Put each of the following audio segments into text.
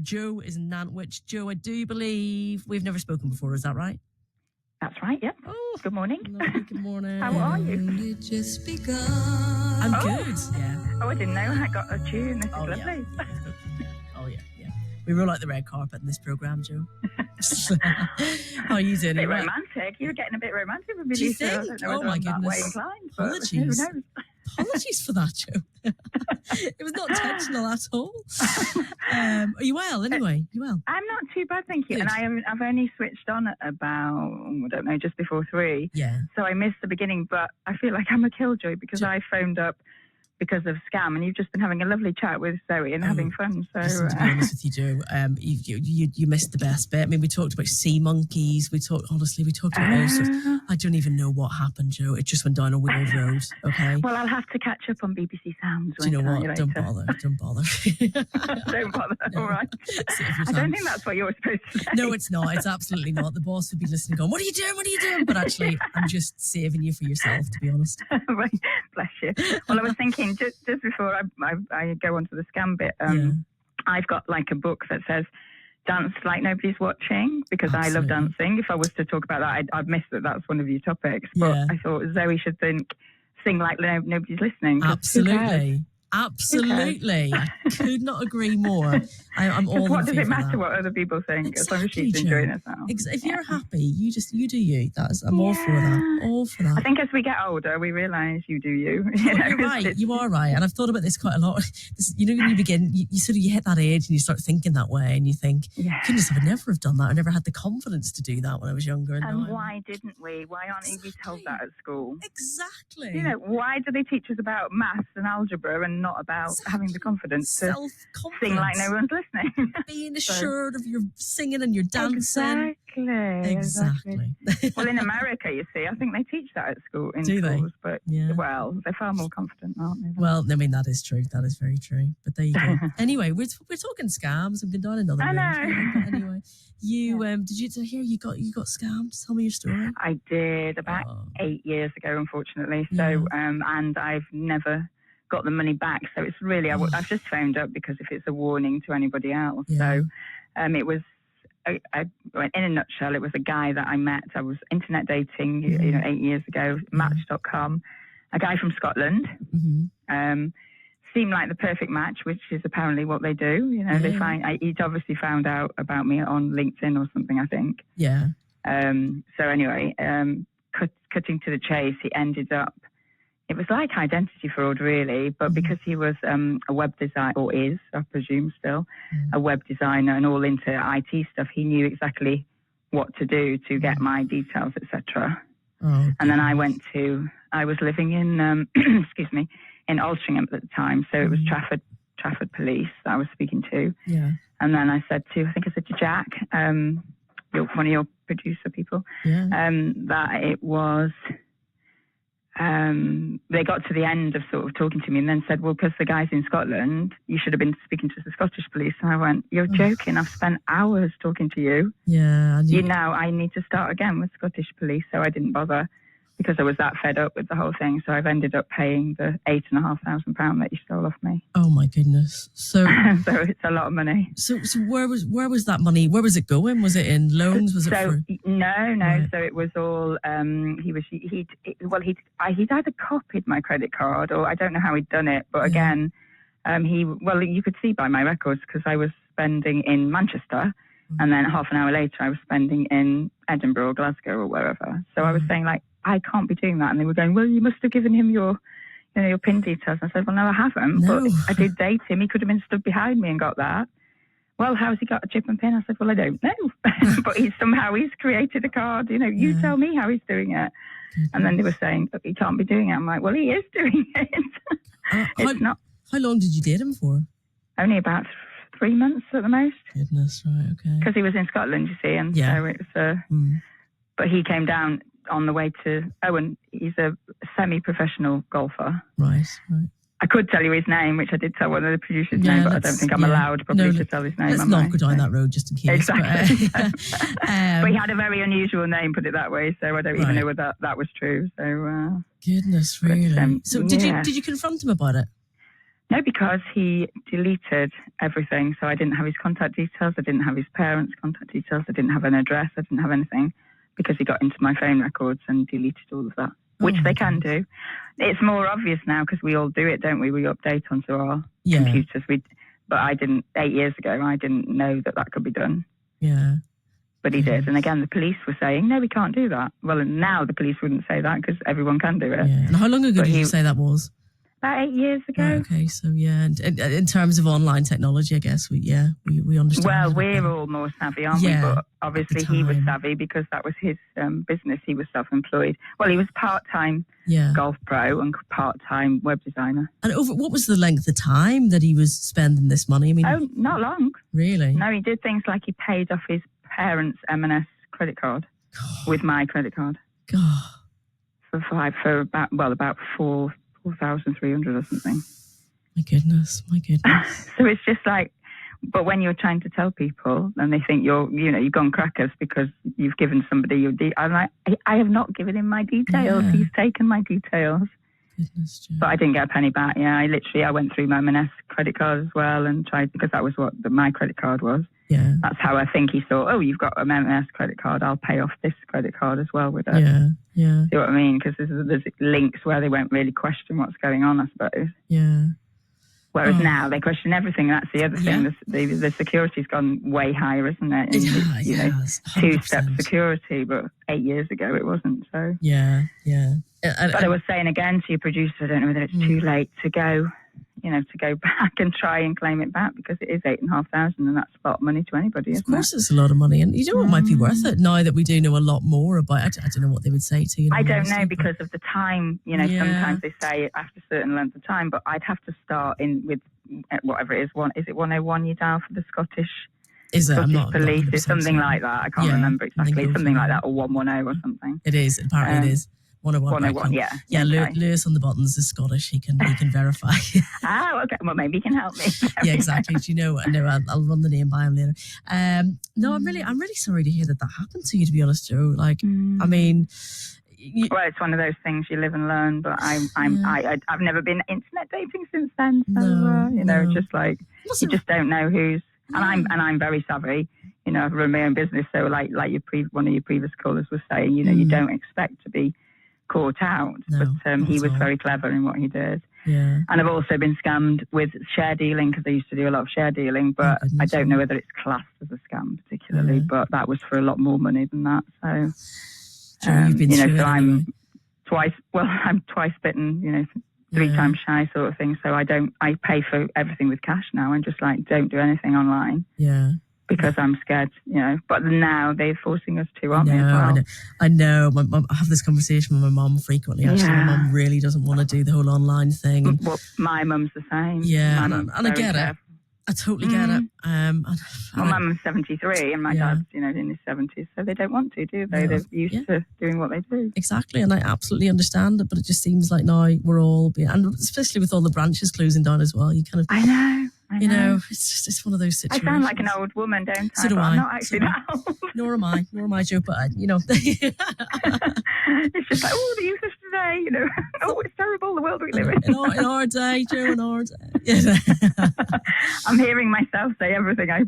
Joe is in Nantwich. Joe, I do believe we've never spoken before. Is that right? That's right, yeah. Oh, good morning. Lovely, good morning. How are you? Just begun. I'm good, yeah. Oh, I didn't know I got a tune. This is lovely. Yeah. Oh, yeah. We roll out the red carpet in this programme, Joe. How are you doing? A bit romantic. You were getting a bit romantic with me. Do you think? Oh, my goodness. Apologies. Apologies for that, Joe. It was not intentional at all. Are you well, anyway? You well? I'm not too bad, thank you. Good. And I've only switched on at about, I don't know, just before 3. Yeah. So I missed the beginning, but I feel like I'm a killjoy because I phoned up because of Scam, and you've just been having a lovely chat with Zoe and having fun. So, listen, to be honest with you, Joe, you missed the best bit. I mean, we talked about sea monkeys. We talked about all sorts. I don't even know what happened, Joe. It just went down a weird road. Okay. Well, I'll have to catch up on BBC Sounds. Do you know what? Don't bother. Don't bother. All right. I don't think that's what you're supposed to say. No, it's not. It's absolutely not. The boss would be listening, going, "What are you doing? What are you doing?" But actually, I'm just saving you for yourself, to be honest. Bless you. Well, I was thinking just before I go on to the Scam bit, I've got like a book that says dance like nobody's watching, because I love dancing. If I was to talk about that, I'd miss that that's one of your topics. But I thought Zoe should sing like nobody's listening. Absolutely. Absolutely. I could not agree more. I'm all what does it matter what other people think, as long as she's enjoying herself? If you're happy, you do you. I'm all for that. All for that. I think as we get older, we realise you do you. You're right. You are right. And I've thought about this quite a lot. When you begin, you hit that age and you start thinking that way, and you think, goodness, I would never have done that. I never had the confidence to do that when I was younger. And why didn't we? Why aren't we told that at school? Exactly. Why do they teach us about maths and algebra and not about having the confidence to sing like no one's listening? Being assured of your singing and your dancing. Exactly. Well, in America, you see, I think they teach that at school in schools, but well, they're far more confident, aren't they? Well, I mean, that is true. That is very true. But there you go. Anyway, we're talking scams. We've been down another road. I know. Anyway, did you hear you got scammed? Tell me your story. I did about 8 years ago, unfortunately. So, and I've never got the money back. So it's really, I've just phoned up because if it's a warning to anybody else. So it was, in a nutshell, it was a guy that I met. I was internet dating, 8 years ago, Match.com, a guy from Scotland. Seemed like the perfect match, which is apparently what they do. They he'd obviously found out about me on LinkedIn or something, I think. Yeah. So anyway, cutting to the chase, he ended up, it was like identity fraud, really, but because he was a web designer, or is, I presume still, a web designer and all into IT stuff, he knew exactly what to do to get my details, etc. And then I was living in, excuse me, in Altrincham at the time, so it was Trafford Police that I was speaking to. Yeah. And then I said to Jack, one of your producer people, that it was... they got to the end of sort of talking to me and then said, well, because the guy's in Scotland, you should have been speaking to the Scottish police. And I went, you're joking. I've spent hours talking to you. Yeah. Now I need to start again with Scottish police. So I didn't bother because I was that fed up with the whole thing. So I've ended up paying the £8,500 that you stole off me. Oh my goodness. So so it's a lot of money. So where was that money? Where was it going? Was it in loans? Was it No. Right. So it was all he'd either copied my credit card or I don't know how he'd done it. But again, you could see by my records because I was spending in Manchester. And then half an hour later, I was spending in Edinburgh or Glasgow or wherever. So I was saying, like, I can't be doing that. And they were going, well, you must have given him your PIN details. And I said, well, no, I haven't. No. But I did date him. He could have been stood behind me and got that. Well, how's he got a chip and pin? I said, well, I don't know. But he's created a card. You tell me how he's doing it. And then they were saying, look, he can't be doing it. I'm like, well, he is doing it. It's not. How long did you date him for? Only about 3 months at the most. Goodness, right, okay. Because he was in Scotland, you see, and so it was. But he came down on the way to Owen. He's a semi-professional golfer. Right. I could tell you his name, which I did tell one of the producers' name, but I don't think I'm allowed probably to tell his name. Let's not go down that road just in case. Exactly. But he had a very unusual name, put it that way, so I don't even know whether that was true. So. Goodness, really? So did you confront him about it? No, because he deleted everything. So I didn't have his contact details. I didn't have his parents' contact details. I didn't have an address. I didn't have anything because he got into my phone records and deleted all of that, which they can do. It's more obvious now because we all do it, don't we? We update onto our computers. But I didn't, 8 years ago, I didn't know that could be done. Yeah. But he did. And again, the police were saying, no, we can't do that. Well, and now the police wouldn't say that because everyone can do it. Yeah. And how long ago did you say that was? About 8 years ago. Right, okay, so and in terms of online technology, I guess we understand. Well, we're all more savvy, aren't we? But obviously he was savvy because that was his business. He was self-employed. Well, he was part-time golf pro and part-time web designer. And what was the length of time that he was spending this money? I mean, not long. Really? No, he did things like he paid off his parents' M&S credit card with my credit card. God. For about 4,300 or something. My goodness. So it's just like, but when you're trying to tell people and they think you've gone crackers because you've given somebody your I'm like, I have not given him my details. Yeah. He's taken my details. Goodness, but I didn't get a penny back. Yeah, I went through my M&S credit card as well and tried, because that was what my credit card was. Yeah. That's how I think he thought, you've got an M&S credit card, I'll pay off this credit card as well with it. Yeah. See what I mean? Because there's links where they won't really question what's going on, I suppose. Yeah. Whereas now they question everything. That's the other thing. The security's gone way higher, isn't it? It has. 2-step security, but 8 years ago it wasn't. So yeah. But I was saying again to your producer, I don't know whether it's too late to go back and try and claim it back, because it is 8,500, and that's a lot of money to anybody. Of course, it's a lot of money, and you know what might be worth it now that we do know a lot more about. I don't know what they would say to you. I don't know, because of the time. Sometimes they say after a certain length of time, but I'd have to start in with whatever it is. Is it 101 you dial for the Scottish? Is it? Scottish police? It's something like that. I can't remember exactly. It's something like that, or 110 or something. It is. Apparently, it is. 101, yeah. Okay. Lewis on the buttons is Scottish. He can verify. Okay. Well, maybe he can help me. Yeah, exactly. Do you know? No, I'll run the name by him later. No, I'm really sorry to hear that happened to you. To be honest, Joe. Like, I mean, well, it's one of those things you live and learn. But I've never been internet dating since then. So just like you just don't know who's. And I'm very savvy. I've run my own business, so like one of your previous callers was saying, you don't expect to be caught out, but he was very clever in what he did. Yeah. And I've also been scammed with share dealing, because I used to do a lot of share dealing, but I don't know whether it's classed as a scam particularly, but that was for a lot more money than that. So, you've been so I'm twice bitten, 3 times shy sort of thing. So I pay for everything with cash now, and just like don't do anything online. Yeah. Because I'm scared, But now they're forcing us to, aren't they, as well? I know. I have this conversation with my mum frequently. Actually, my mum really doesn't want to do the whole online thing. Well, my mum's the same. Yeah, and I get it. I totally get it. My mum's 73 and my dad's, in his 70s, so they don't want to, do they? They're used to doing what they do. Exactly, and I absolutely understand it, but it just seems like now we're all being, and especially with all the branches closing down as well, you kind of... I know. It's one of those situations. I sound like an old woman, don't I? So do I. I'm not actually that old. Nor am I, Joe, but, It's just like, the youth of today, it's terrible, the world we live in. In our day, Joe, in our day. I'm hearing myself say everything I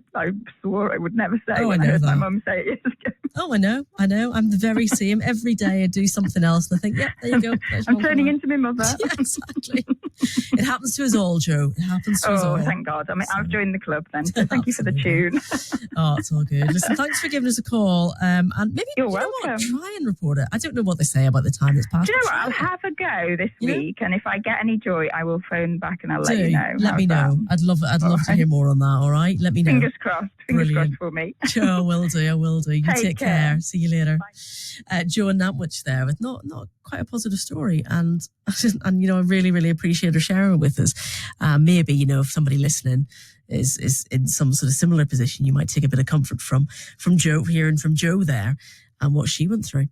swore I would never say when I heard my mum say it years ago. Oh, I know. I'm the very same. Every day I do something else and I think, there you go. I'm turning into my mother. Yeah, exactly. It happens to us all, Joe. It happens to us all. Oh, thank God. I've joined the club then, so thank you for the tune. Oh, it's all good. Listen, thanks for giving us a call. And maybe You're welcome. Try and report it. I don't know what they say about the time that's passed. Do you know what? I'll have a go this week, and if I get any joy, I will phone back and I'll let you know. Let me know. I'd love to hear more on that, all right? Let me know. Fingers crossed for me. Sure, I will do. You take care. See you later. Joe in Nantwich there with not quite a positive story, and I really, really appreciate her sharing it with us. Maybe, if somebody listening is in some sort of similar position, you might take a bit of comfort from Joe here and from Joe there and what she went through.